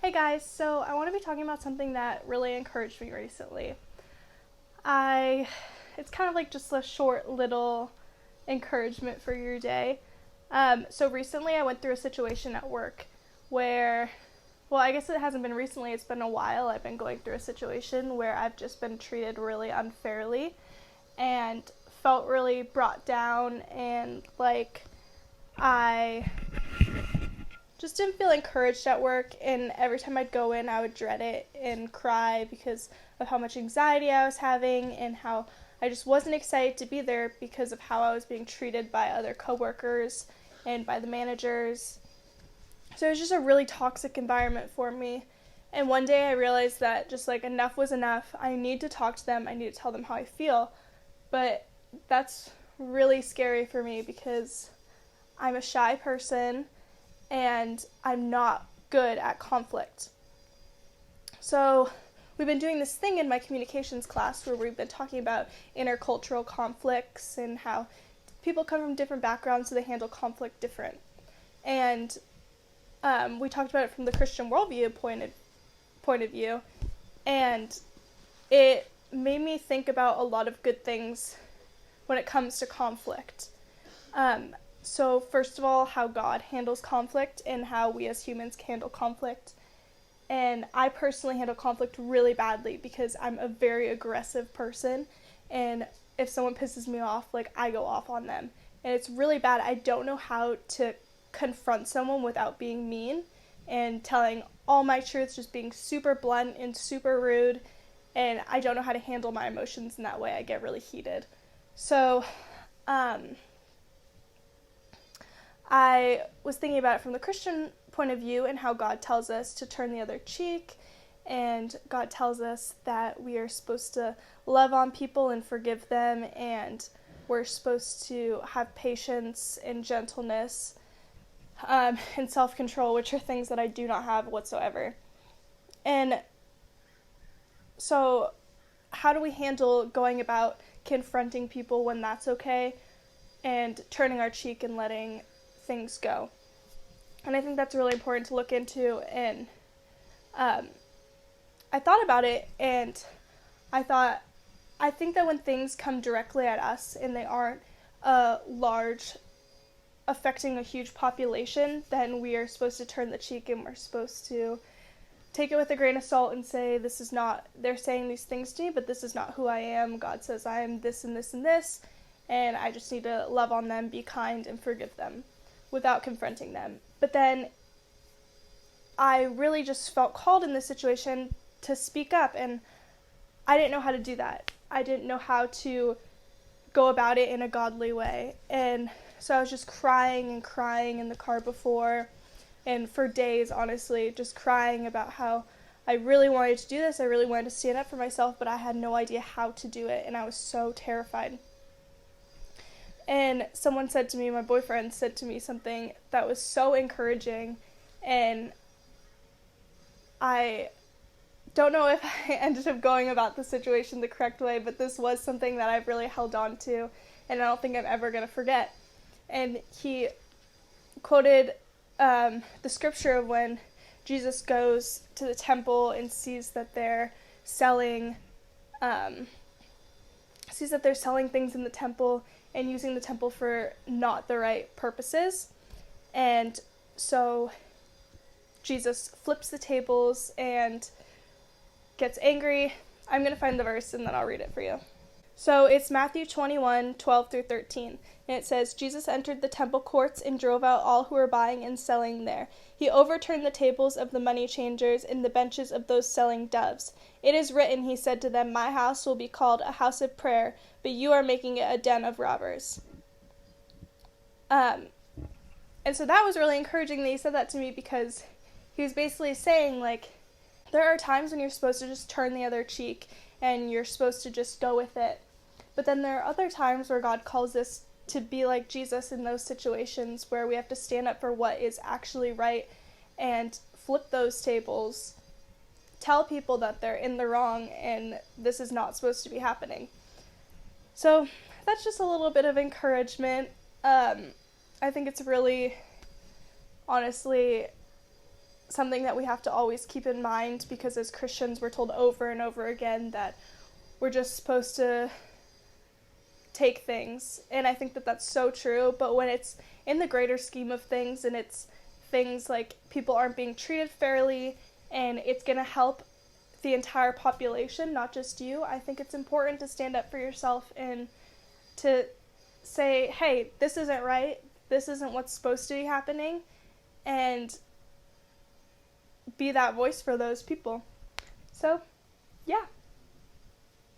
Hey guys, so I want to be talking about something that really encouraged me recently. I it's kind of like just a short little encouragement for your day. So recently I went through a situation at work where, well, I guess it hasn't been recently, it's been a while. I've been going through a situation where I've just been treated really unfairly and felt really brought down and like I just didn't feel encouraged at work, and every time I'd go in I would dread it and cry because of how much anxiety I was having and how I just wasn't excited to be there because of how I was being treated by other coworkers and by the managers. So it was just a really toxic environment for me. And one day I realized that just like enough was enough. I need to talk to them. I need to tell them how I feel. But that's really scary for me because I'm a shy person and I'm not good at conflict. So we've been doing this thing in my communications class where we've been talking about intercultural conflicts and how people come from different backgrounds, so they handle conflict different. And we talked about it from the Christian worldview point of view, and it made me think about a lot of good things when it comes to conflict. So first of all, how God handles conflict and how we as humans handle conflict. And I personally handle conflict really badly because I'm a very aggressive person, and if someone pisses me off, like, I go off on them. And it's really bad. I don't know how to confront someone without being mean and telling all my truths, just being super blunt and super rude, and I don't know how to handle my emotions in that way. I get really heated. So, I was thinking about it from the Christian point of view and how God tells us to turn the other cheek, and God tells us that we are supposed to love on people and forgive them, and we're supposed to have patience and gentleness and self-control, which are things that I do not have whatsoever. And so how do we handle going about confronting people when that's okay and turning our cheek and letting things go? And I think that's really important to look into. And I thought about it, and I think that when things come directly at us and they aren't affecting a huge population, then we are supposed to turn the cheek and we're supposed to take it with a grain of salt and say, this is not, they're saying these things to me, but this is not who I am. God says I am this and this and this, and I just need to love on them, be kind, and forgive them without confronting them. But then I really just felt called in this situation to speak up, and I didn't know how to do that. I didn't know how to go about it in a godly way. And so I was just crying and crying in the car before, and for days, honestly, just crying about how I really wanted to do this. I really wanted to stand up for myself, but I had no idea how to do it, and I was so terrified. And someone said to me, my boyfriend said to me something that was so encouraging, and I don't know if I ended up going about the situation the correct way, but this was something that I've really held on to, and I don't think I'm ever going to forget. And he quoted the scripture of when Jesus goes to the temple and sees that they're selling things in the temple and using the temple for not the right purposes. And so Jesus flips the tables and gets angry. I'm going to find the verse and then I'll read it for you. So it's Matthew 21:12-13. And it says, Jesus entered the temple courts and drove out all who were buying and selling there. He overturned the tables of the money changers and the benches of those selling doves. It is written, he said to them, my house will be called a house of prayer, but you are making it a den of robbers. And so that was really encouraging that he said that to me, because he was basically saying, like, there are times when you're supposed to just turn the other cheek and you're supposed to just go with it. But then there are other times where God calls us to be like Jesus in those situations where we have to stand up for what is actually right and flip those tables, tell people that they're in the wrong and this is not supposed to be happening. So that's just a little bit of encouragement. I think it's really, honestly, something that we have to always keep in mind, because as Christians we're told over and over again that we're just supposed to take things, and I think that that's so true. But when it's in the greater scheme of things, and it's things like people aren't being treated fairly and it's going to help the entire population, not just you, I think it's important to stand up for yourself and to say, hey, this isn't right, this isn't what's supposed to be happening, and be that voice for those people. So, yeah.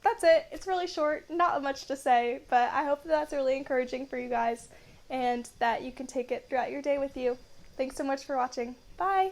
That's it. It's really short, not much to say, but I hope that's really encouraging for you guys and that you can take it throughout your day with you. Thanks so much for watching. Bye!